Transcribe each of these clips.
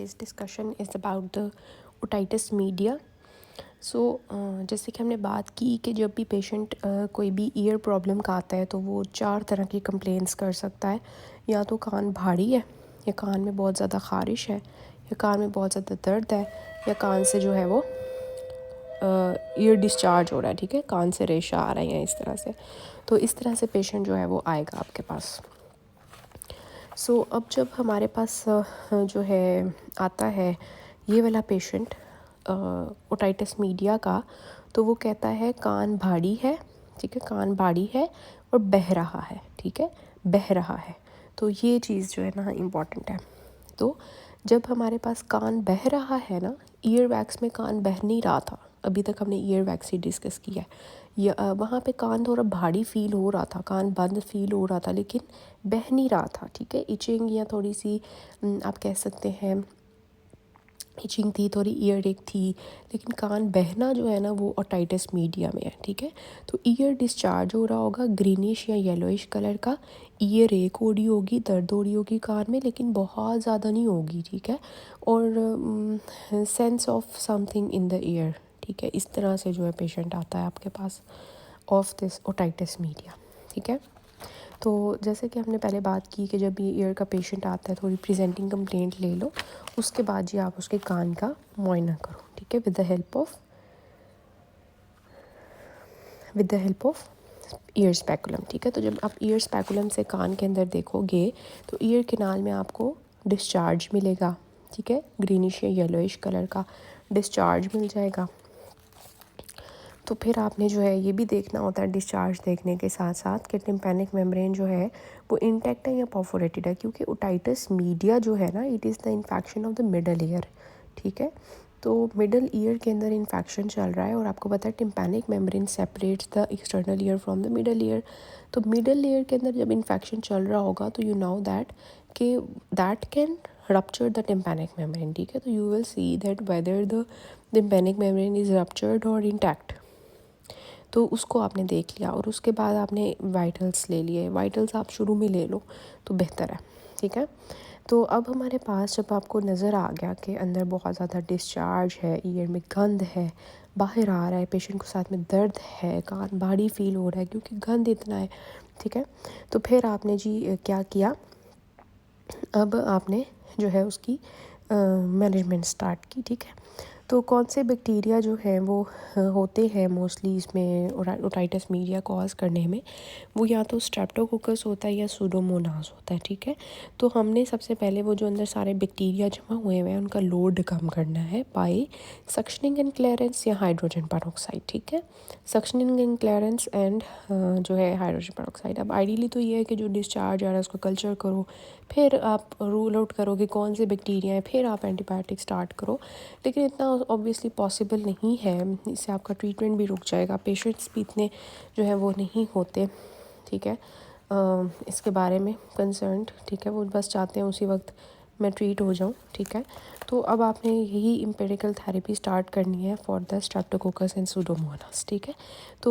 Today's discussion is about the otitis media. जैसे कि हमने बात की कि जब भी पेशेंट कोई भी ईयर प्रॉब्लम का आता है तो वो 4 तरह की कंप्लेंट्स कर सकता है। या तो कान भारी है, या कान में बहुत ज़्यादा ख़ारिश है, या कान में बहुत ज़्यादा दर्द है, या कान से जो है वो ईयर डिस्चार्ज हो रहा है। ठीक है, कान से रेशा आ रही है इस तरह से। तो इस तरह से पेशेंट जो है वो आएगा आपके पास। अब जब हमारे पास जो है आता है ये वाला पेशेंट ओटाइटिस मीडिया का, तो वो कहता है कान भारी है। ठीक है, कान भारी है और बह रहा है। ठीक है, बह रहा है। तो ये चीज़ जो है ना इम्पॉर्टेंट है। तो जब हमारे पास कान बह रहा है ना, ईयर वैक्स में कान बह नहीं रहा था, अभी तक हमने ईयर वैक्स ही डिस्कस किया है। या वहाँ पे कान थोड़ा भारी फील हो रहा था, कान बंद फील हो रहा था, लेकिन बह नहीं रहा था। ठीक है, इचिंग या थोड़ी सी आप कह सकते हैं इचिंग थी, थोड़ी ईयर एक थी, लेकिन कान बहना जो है ना वो ओटाइटिस मीडिया में है। ठीक है, तो ईयर डिस्चार्ज हो रहा होगा ग्रीनिश या येलोइश कलर का। ईयर एक हो रही होगी, दर्द हो रही होगी कान में, लेकिन बहुत ज़्यादा नहीं होगी। ठीक है, और sense of something in the year. ठीक है, इस तरह से जो है पेशेंट आता है आपके पास ऑफ दिस ओटाइटिस मीडिया। ठीक है, तो जैसे कि हमने पहले बात की कि जब ये ईयर का पेशेंट आता है थोड़ी प्रेजेंटिंग कंप्लेंट ले लो, उसके बाद जी आप उसके कान का मुआयना करो। ठीक है, with the help of year speculum. ठीक है, तो जब आप ईयर स्पेकुलम से कान के अंदर देखोगे तो ईयर केनाल में आपको डिस्चार्ज मिलेगा। ठीक है, ग्रीनिश या येलोइश कलर का डिस्चार्ज मिल जाएगा। तो फिर आपने जो है ये भी देखना होता है डिस्चार्ज देखने के साथ साथ कि टिम्पैनिक मेम्ब्रेन जो है वो इंटैक्ट है या परफोरेटेड है, क्योंकि ओटाइटिस मीडिया जो है ना it is the infection of the middle ear. ठीक है, तो मिडल ईयर के अंदर इन्फेक्शन चल रहा है और आपको पता है tympanic membrane separates the external ear from the middle ear. तो मिडल ईयर के अंदर जब इन्फेक्शन चल रहा होगा तो यू नो दैट कि that can rupture the tympanic membrane. ठीक है, तो you will see that whether the tympanic membrane is ruptured और इंटैक्ट। तो उसको आपने देख लिया और उसके बाद आपने वाइटल्स ले लिए। वाइटल्स आप शुरू में ले लो तो बेहतर है। ठीक है, तो अब हमारे पास जब आपको नज़र आ गया कि अंदर बहुत ज़्यादा डिस्चार्ज है, ईयर में गंद है, बाहर आ रहा है, पेशेंट को साथ में दर्द है, कान भारी फील हो रहा है क्योंकि गंद इतना है। ठीक है, तो फिर आपने जी क्या किया, अब आपने जो है उसकी मैनेजमेंट स्टार्ट की। ठीक है, तो कौन से बैक्टीरिया जो हैं वो होते हैं मोस्टली इसमें ओटाइटिस मीडिया कॉज करने में, वो या तो स्ट्रेप्टोकोकस होता है या सूडोमोनास होता है। ठीक है, तो हमने सबसे पहले वो जो अंदर सारे बैक्टीरिया जमा हुए हुए हैं उनका लोड कम करना है बाय सक्शनिंग एंड क्लियरेंस या हाइड्रोजन पेरोक्साइड। ठीक है, सक्शनिंग एंड क्लियरेंस एंड जो है हाइड्रोजन पेरोक्साइड। अब आइडियली तो ये है कि जो डिस्चार्ज आ रहा है उसको कल्चर करो, फिर आप रूल आउट करो कि कौन से बैक्टीरिया हैं, फिर आप एंटीबायोटिक स्टार्ट करो। लेकिन इतना ऑब्वियसली पॉसिबल नहीं है, इससे आपका ट्रीटमेंट भी रुक जाएगा, पेशेंट्स भी इतने जो है वो नहीं होते। ठीक है, इसके बारे में कंसर्न्ड। ठीक है, वो बस चाहते हैं उसी वक्त मैं ट्रीट हो जाऊं। ठीक है, तो अब आपने यही एम्पिरिकल थेरेपी स्टार्ट करनी है for the Streptococcus and Pseudomonas. ठीक है, तो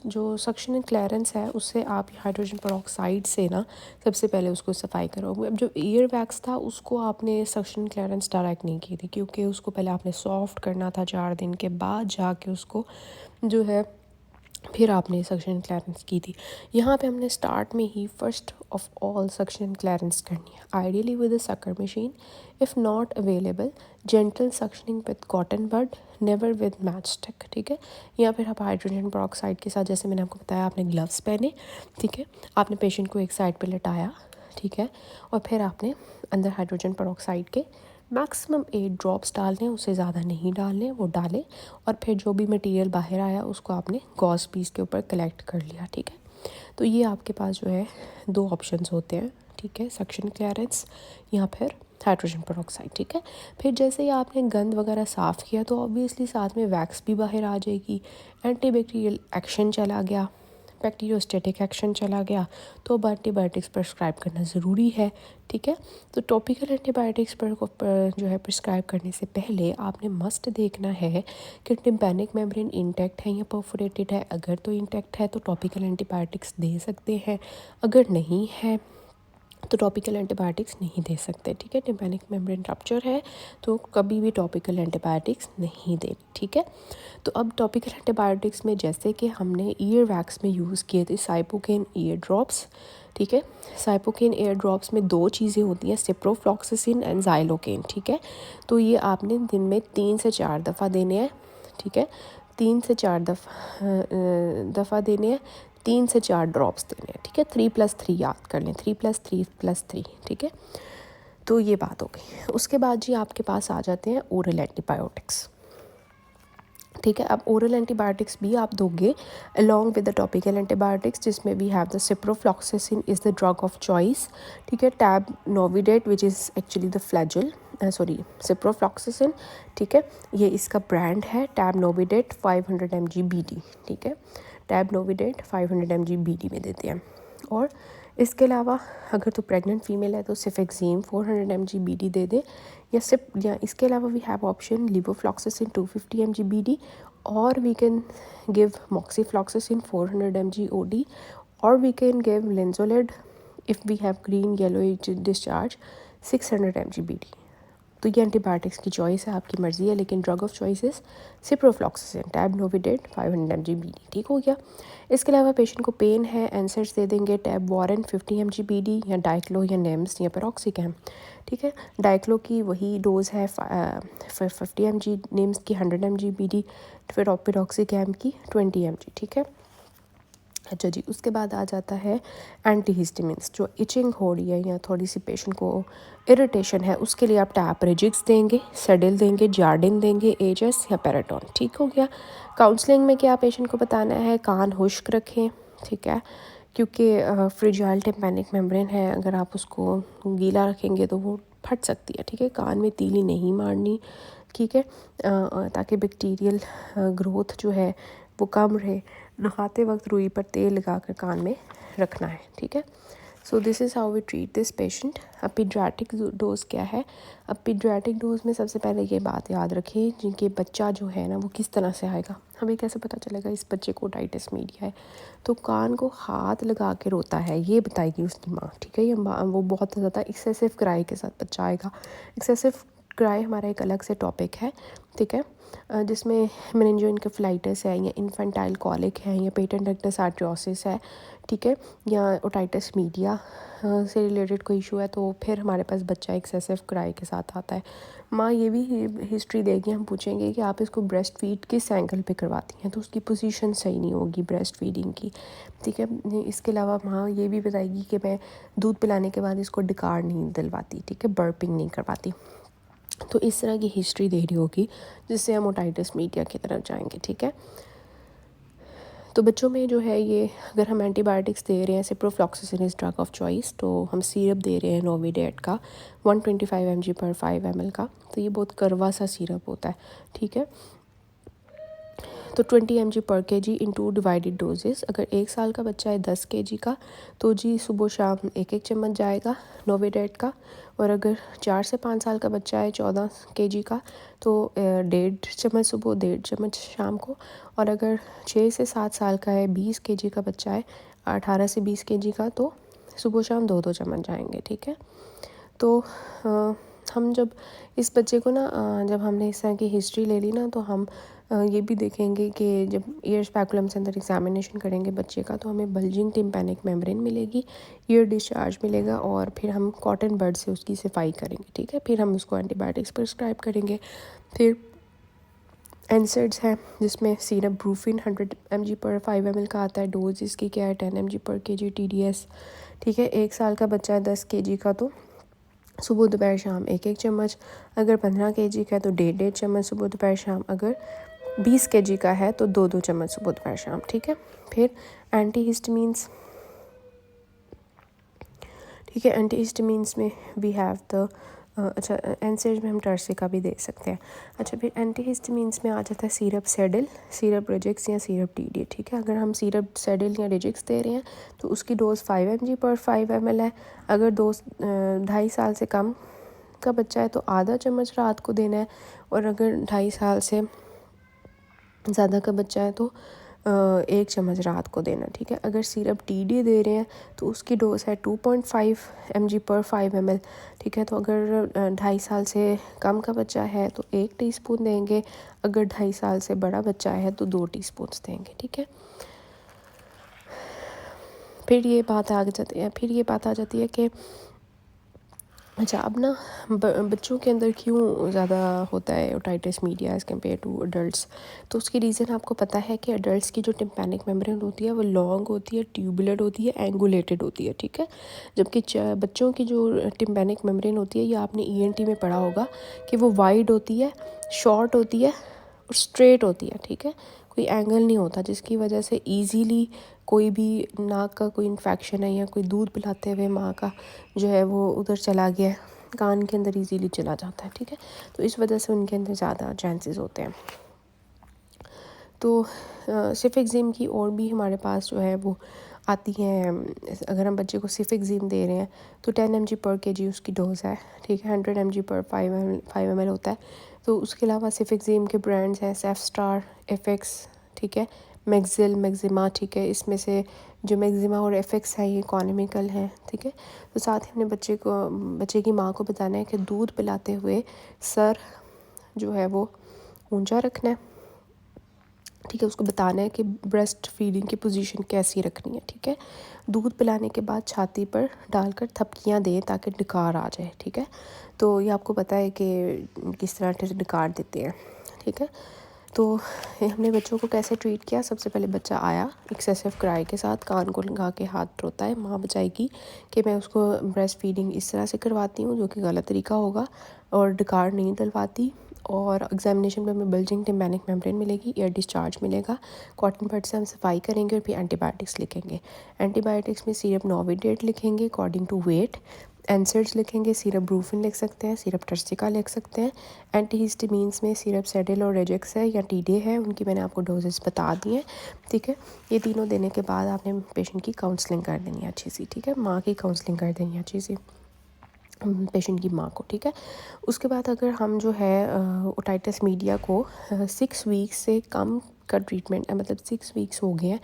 जो सक्शन एंड क्लियरेंस है उससे आप हाइड्रोजन पेरोक्साइड से ना सबसे पहले उसको सफाई करो। अब जो ईयर वैक्स था उसको आपने सक्शन क्लियरेंस डायरेक्ट नहीं की थी, क्योंकि उसको पहले आपने सॉफ्ट करना था, 4 दिन के बाद जाके उसको जो है फिर आपने सक्शन क्लियरेंस की थी। यहाँ पे हमने स्टार्ट में ही first of all suction clearance करनी है, ideally with a sucker machine, if not available gentle suctioning with cotton bud, never with match stick. ठीक है, या फिर आप हाइड्रोजन पेरोक्साइड के साथ, जैसे मैंने आपको बताया, आपने ग्लव्स पहने। ठीक है, आपने पेशेंट को एक साइड पे लेटाया। ठीक है, और फिर आपने अंदर हाइड्रोजन पेरोक्साइड के मैक्सिमम 8 ड्रॉप्स डालने, उससे ज़्यादा नहीं डालने, वो डालें। और फिर जो भी मटेरियल बाहर आया उसको आपने गॉज पीस के ऊपर कलेक्ट कर लिया। ठीक है, तो ये आपके पास जो है 2 ऑप्शंस होते हैं। ठीक है, सक्शन क्लियरेंस या फिर हाइड्रोजन पेरोक्साइड। ठीक है, फिर जैसे ही आपने गंद वगैरह साफ़ किया तो ऑब्वियसली साथ में वैक्स भी बाहर आ जाएगी, एंटीबैक्टीरियल एक्शन चला गया, बैक्टीरियोस्टेटिक एक्शन चला गया, तो अब एंटीबायोटिक्स प्रिस्क्राइब करना ज़रूरी है। ठीक है, तो टॉपिकल एंटीबायोटिक्स पर जो है प्रिस्क्राइब करने से पहले आपने मस्ट देखना है कि टिम्पैनिक मेम्ब्रेन इंटैक्ट है या परफोरेटेड है। अगर तो इंटैक्ट है तो टॉपिकल एंटीबायोटिक्स दे सकते हैं, अगर नहीं है तो टॉपिकल एंटीबायोटिक्स नहीं दे सकते, ठीक है। टिम्पैनिक मेम्ब्रेन रप्चर है तो कभी भी टॉपिकल एंटीबायोटिक्स नहीं दे, ठीक है। तो अब टॉपिकल एंटीबायोटिक्स में जैसे कि हमने ईयर वैक्स में यूज़ किए थे साइपोकेन ईयर ड्रॉप्स, ठीक है। साइपोकेन ईयर ड्रॉप्स में 2 चीज़ें होती हैं, सिप्रोफ्लॉक्सासिन एंड ज़ाइलोकेन, ठीक है। तो ये आपने दिन में 3 से 4 दफ़ा देने हैं, ठीक है। 3 से 4 दफ़ा देने हैं, 3 से 4 ड्रॉप्स देने हैं, ठीक है। 3+3 याद कर लें, 3+3+3, ठीक है। तो ये बात हो गई। उसके बाद जी आपके पास आ जाते हैं ओरल एंटीबायोटिक्स, ठीक है। अब ओरल एंटीबायोटिक्स भी आप दोगे along with the topical antibiotics, जिसमें we have the ciprofloxacin is the drug of choice, ठीक है। Tab Novidat which is actually the Flagyl, sorry ciprofloxacin, ठीक है। ये इसका ब्रांड है टैब नोविडेट 500 mg BD, ठीक है। टैब नोविडेट 500 mg BD में देते हैं। और इसके अलावा अगर तो प्रेग्नेंट फीमेल है तो सिफेक्जीम 400 mg BD दे दे, या इसके अलावा we have option levofloxacin 250 mg BD, और we can give moxifloxacin 400 mg OD, और we can give linezolid if we have green yellow discharge 600 mg BD। तो ये एंटीबायोटिक्स की चॉइस है, आपकी मर्ज़ी है, लेकिन drug of choice is ciprofloxacin tab Novidat 500 mg BD, ठीक हो गया। इसके अलावा पेशेंट को पेन है, एनसेट्स दे देंगे टैब वारन 50 mg BD, या डाइक्लो या नेम्स या पेरोक्सिकैम, ठीक है। डाइक्लो की वही डोज़ है 50 mg, नेम्स की 100 mg BD, फिर पेरोक्सिकैम की 20 mg, ठीक है। अच्छा जी, उसके बाद आ जाता है एंटीहिस्टामिन्स, जो इचिंग हो रही है या थोड़ी सी पेशेंट को इरिटेशन है, उसके लिए आप टैप रिजिक्स देंगे, सेडिल देंगे, जार्डिन देंगे, एजस या पैराटोन, ठीक हो गया। काउंसलिंग में क्या पेशेंट को बताना है, कान खुश्क रखें, ठीक है, क्योंकि फ्रिजाइल टिम्पैनिक मेम्ब्रेन है, अगर आप उसको गीला रखेंगे तो वो फट सकती है, ठीक है। कान में तीली नहीं मारनी, ठीक है, ताकि बैक्टीरियल ग्रोथ जो है वो कम रहे। नहाते वक्त रुई पर तेल लगाकर कान में रखना है, ठीक है। So this is how we treat this patient. अब पीडियाट्रिक डोज़ क्या है, अब पीडियाट्रिक डोज़ में सबसे पहले ये बात याद रखिए जिनके बच्चा जो है ना वो किस तरह से आएगा, हमें कैसे पता चलेगा इस बच्चे को ओटाइटिस मीडिया है। तो कान को हाथ लगा के रोता है ये बताएगी उसकी माँ, ठीक है। ये वो बहुत ज़्यादा एक्सेसिव क्राई के साथ बच्चा आएगा। एक्सेसिव क्राई हमारा एक अलग से टॉपिक है, ठीक है, जिसमें मेनिंजोइन्केफेलाइटिस है, या इन्फेंटाइल कॉलिक है, या पेटेंट डक्टस आर्ट्रियोसिस है, ठीक है, या ओटाइटिस मीडिया से रिलेटेड कोई इशू है, तो फिर हमारे पास बच्चा एक्सेसिव क्राई के साथ आता है। माँ ये भी हिस्ट्री देगी, हम पूछेंगे कि आप इसको ब्रेस्ट फीड किस एंगल पे करवाती हैं, तो उसकी पोजीशन सही नहीं होगी ब्रेस्ट फीडिंग की, ठीक है। इसके अलावा माँ ये भी बताएगी कि मैं दूध पिलाने के बाद इसको डिकार नहीं दिलवाती, ठीक है, बर्पिंग नहीं करवाती। तो इस तरह की हिस्ट्री दे रही होगी जिससे हम ओटाइटिस मीडिया की तरफ जाएंगे, ठीक है। तो बच्चों में जो है ये, अगर हम एंटीबायोटिक्स दे रहे हैं, ciprofloxacin is drug of choice, तो हम सिरप दे रहे हैं नोविडेट का 125 mg पर 5 ml का, तो ये बहुत करवा सा सिरप होता है, ठीक है। तो 20 mg पर kg इन 2 डिवाइडेड डोजेस। अगर 1 साल का बच्चा है 10 kg का, तो जी सुबह शाम 1-1 चम्मच जाएगा नोविडेट का। और अगर 4 से 5 साल का बच्चा है 14 kg का, तो 1.5 चम्मच सुबह 1.5 चम्मच शाम को। और अगर 6 से 7 साल का है 20 kg का बच्चा है 18 से 20 kg का, तो सुबह शाम 2-2 चम्मच जाएंगे, ठीक है। तो हम जब इस बच्चे को ना जब हमने इस तरह की हिस्ट्री ले ली ना, तो हम ये भी देखेंगे कि जब ईयर स्पैकुलम से अंदर एग्जामिनेशन करेंगे बच्चे का, तो हमें बल्जिंग टिम्पैनिक मेम्ब्रेन मिलेगी, ईयर डिस्चार्ज मिलेगा, और फिर हम कॉटन बड से उसकी सफाई करेंगे, ठीक है। फिर हम उसको एंटीबायोटिक्स प्रिस्क्राइब करेंगे। फिर एनसेड्स है जिसमें सिरप ब्रूफिन 100 mg पर 5 ml का आता है, डोज इसकी क्या है 10 mg पर kg TDS, ठीक है। 1 साल का बच्चा है 10 kg का, तो सुबह दोपहर शाम 1-1 चम्मच। अगर 15 kg का है तो 1.5 चम्मच सुबह दोपहर शाम। अगर 20 kg का है तो 2-2 चम्मच सुबह दोपहर शाम, ठीक है। फिर एंटीहिस्टामिन्स, ठीक है, एंटीहिस्टामिन्स में वी हैव द अच्छा एनसेज में हम टर्सिका भी दे सकते हैं। अच्छा, फिर एंटीहिस्टामिन्स में आ जाता है सिरप सेडिल, सिरप रिजिक्स या सिरप TD, ठीक है। अगर हम सिरप सेडिल या रिजिक्स दे रहे हैं तो उसकी डोज 5 mg पर 5 ml है। अगर 2.5 साल से कम का बच्चा है तो आधा चम्मच रात को देना है, और अगर 2.5 साल से ज़्यादा का बच्चा है तो 1 चम्मच रात को देना, ठीक है। अगर सिरप TD दे रहे हैं तो उसकी डोज है 2.5 mg पर 5 ml, ठीक है। तो अगर 2.5 साल से कम का बच्चा है तो 1 टीस्पून देंगे, अगर 2.5 साल से बड़ा बच्चा है तो 2 टीस्पून देंगे, ठीक है। फिर ये बात आ जाती है कि अच्छा, अब ना बच्चों के अंदर क्यों ज़्यादा होता है otitis media as compare to adults. तो उसकी रीज़न आपको पता है कि अडल्ट्स की जो टिम्पैनिक मेम्ब्रेन होती है वो लॉन्ग होती है, ट्यूबुलर होती है, एंगुलेटेड होती है, ठीक है। जबकि बच्चों की जो टिम्पैनिक मेम्ब्रेन होती है, ये आपने ENT में पढ़ा होगा कि वो वाइड होती है, शॉर्ट होती है और स्ट्रेट होती है, ठीक है। कोई एंगल नहीं होता, जिसकी वजह से ईज़िली कोई भी नाक का कोई इन्फेक्शन है या कोई दूध पिलाते हुए माँ का जो है वो उधर चला गया है, कान के अंदर इजीली चला जाता है, ठीक है। तो इस वजह से उनके अंदर ज़्यादा चांसेस होते हैं। तो सिफिक्जिम की और भी हमारे पास जो है वो आती हैं। अगर हम बच्चे को सिफिक्जिम दे रहे हैं तो 10 mg पर kg उसकी डोज है, ठीक है। 100 mg पर 5 ml होता है। तो उसके अलावा सिफिक्जिम के ब्रांड्स हैं सेफस्टार, एफेक्स, ठीक है, मैक्सिल, मैक्सिमा, ठीक है। इसमें से जो मैक्सिमा और एफेक्स है ये इकोनॉमिकल हैं, ठीक है। तो साथ ही हमने बच्चे की माँ को बताना है कि दूध पिलाते हुए सर जो है वो ऊंचा रखना है, ठीक है। उसको बताना है कि ब्रेस्ट फीडिंग की पोजीशन कैसी रखनी है, ठीक है। दूध पिलाने के बाद छाती पर डालकर थपकियाँ दें ताकि डकार आ जाए, ठीक है। तो ये आपको पता है कि किस तरह से डकार देते हैं, ठीक है। तो हमने बच्चों को कैसे ट्रीट किया। सबसे पहले बच्चा आया एक्सेसिव क्राई के साथ, कान को लगा के हाथ रोता है, माँ बचाएगी कि मैं उसको ब्रेस्ट फीडिंग इस तरह से करवाती हूँ, जो कि गलत तरीका होगा, और डकार नहीं डलवाती। और एग्जामिनेशन में हमें बल्जिंग टिम्पैनिक मेम्ब्रेन मिलेगी, एयर डिस्चार्ज मिलेगा, कॉटन पैड से हम सफाई करेंगे और फिर एंटीबायोटिक्स लिखेंगे। एंटीबायोटिक्स में सिरप नोविडेट लिखेंगे अकॉर्डिंग टू वेट, एनसेड्स लिखेंगे, सिरप ब्रूफिन लिख सकते हैं, सिरप टर्सिका लिख सकते हैं। एंटीहिस्टामीन्स में सिरप सेडिल और रेजेक्स है या टीडे है, उनकी मैंने आपको डोजेस बता दी हैं, ठीक है। ये तीनों देने के बाद आपने पेशेंट की काउंसलिंग कर देनी है अच्छी सी, ठीक है। माँ की काउंसलिंग कर देनी है अच्छी सी पेशेंट की माँ को, ठीक है। उसके बाद अगर हम जो है ओटाइटिस मीडिया को 6 वीक्स से कम का ट्रीटमेंट, मतलब 6 वीक्स हो गए हैं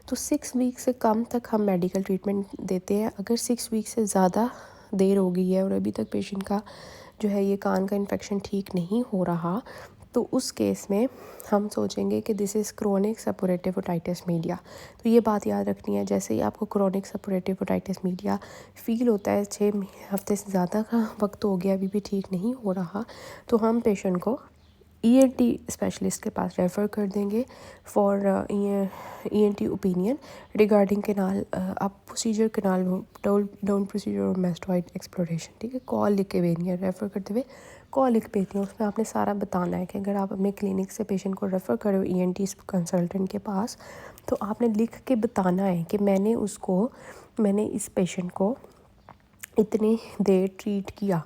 तो 6 वीक से कम तक हम मेडिकल ट्रीटमेंट देते हैं। अगर 6 वीक से ज़्यादा देर हो गई है और अभी तक पेशेंट का जो है ये कान का इन्फेक्शन ठीक नहीं हो रहा, तो उस केस में हम सोचेंगे कि this is chronic suppurative otitis media. तो ये बात याद रखनी है, जैसे ही आपको chronic suppurative otitis media feel होता है, 6 हफ्ते से ज़्यादा का वक्त हो गया अभी भी ठीक नहीं हो रहा, तो हम पेशेंट को ENT स्पेशलिस्ट के पास रेफ़र कर देंगे for ENT opinion regarding canal आप प्रोसीजर केनाल डाउन प्रोसीजर और मेस्टॉइड एक्सप्लोरेशन, ठीक है। कॉल लिख के भेजनी है, रेफ़र करते हुए कॉल लिख भेजनी है, उसमें आपने सारा बताना है कि अगर आप अपने क्लिनिक से पेशेंट को रेफ़र करो ENT कंसल्टेंट के पास, तो आपने लिख के बताना है कि मैंने इस पेशेंट को इतनी देर ट्रीट किया,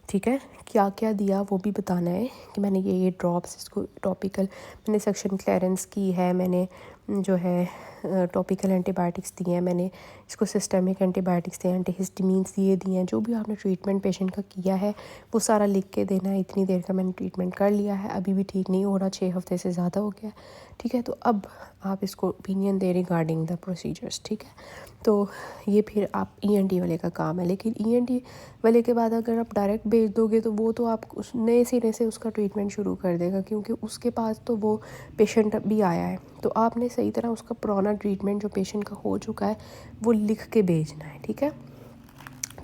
ठीक है। क्या क्या दिया वो भी बताना है कि मैंने ये ड्रॉप्स इसको टॉपिकल, मैंने सेक्शन क्लियरेंस की है, मैंने जो है टॉपिकल एंटीबायोटिक्स दिए हैं, मैंने इसको सिस्टेमिक एंटीबायोटिक्स दिए, एंटीहिस्टामीन्स दिए हैं, जो भी आपने ट्रीटमेंट पेशेंट का किया है वो सारा लिख के देना है। इतनी देर का मैंने ट्रीटमेंट कर लिया है, अभी भी ठीक नहीं हो रहा, 6 हफ्ते से ज़्यादा हो गया, ठीक है। तो अब आप इसको opinion they regarding the procedures, ठीक है। तो ये फिर आप ENT वाले का काम है। लेकिन ENT वाले के बाद अगर आप डायरेक्ट भेज दोगे तो वो तो आप उस नए सिरे से उसका ट्रीटमेंट शुरू कर देगा, क्योंकि उसके पास तो वो पेशेंट भी आया है। तो आपने सही तरह उसका पुराना ट्रीटमेंट जो पेशेंट का हो चुका है वो लिख के भेजना है, ठीक है।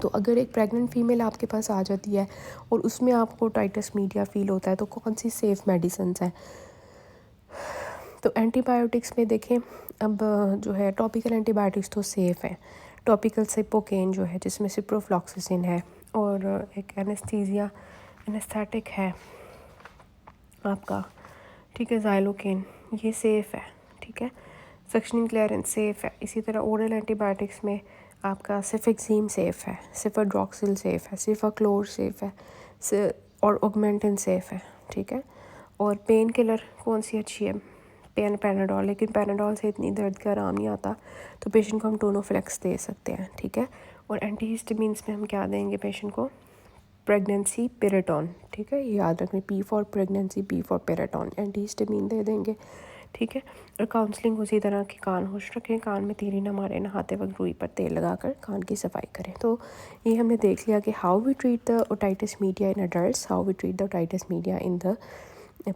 तो अगर एक प्रेग्नेंट फीमेल आपके पास आ जाती है और उसमें आपको ओटाइटिस मीडिया फ़ील होता है, तो कौन सी सेफ़ मेडिसिन हैं। तो एंटीबायोटिक्स में देखें, अब जो है टॉपिकल एंटीबायोटिक्स तो सेफ़ हैं। टॉपिकल सिपोकेन जो है जिसमें सिप्रोफ्लॉक्सासिन है, और एक एनेस्थेटिक है आपका, ठीक है, ज़ाइलोकेन, ये सेफ़ है, ठीक है। सक्शनिंग क्लियरेंस सेफ़ है। इसी तरह ओरल एंटीबायोटिक्स में आपका सिफिक्सीम सेफ़ है, सिफाड्रॉक्सिल सेफ़ है, सिफाक्लोर सेफ़ है, और ऑगमेंटिन सेफ़ है, ठीक है। और पेन किलर कौन सी अच्छी है, पैनाडोल, लेकिन पैनाडोल से इतनी दर्द का आराम नहीं आता, तो पेशेंट को हम टोनोफ्लेक्स दे सकते हैं, ठीक है। और एंटीहिस्टामीन्स में हम क्या देंगे पेशेंट को, प्रेगनेंसी पिरेटॉन, ठीक है, ये याद रखना, P for pregnancy, P for piriton, antihistamine दे देंगे, ठीक है। और काउंसलिंग उसी तरह कि कान खुश रखें, कान में तीरी ना मारें, नहाते वक्त रुई पर तेल लगाकर कान की सफाई करें। तो ये हमने देख लिया कि how we treat the otitis media in adults, how we treat the otitis media in the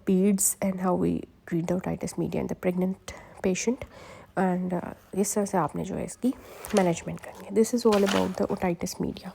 peds, and how we treat the otitis media in the pregnant patient. And इस तरह से आपने जो है इसकी मैनेजमेंट करनी है। This is all about the otitis media.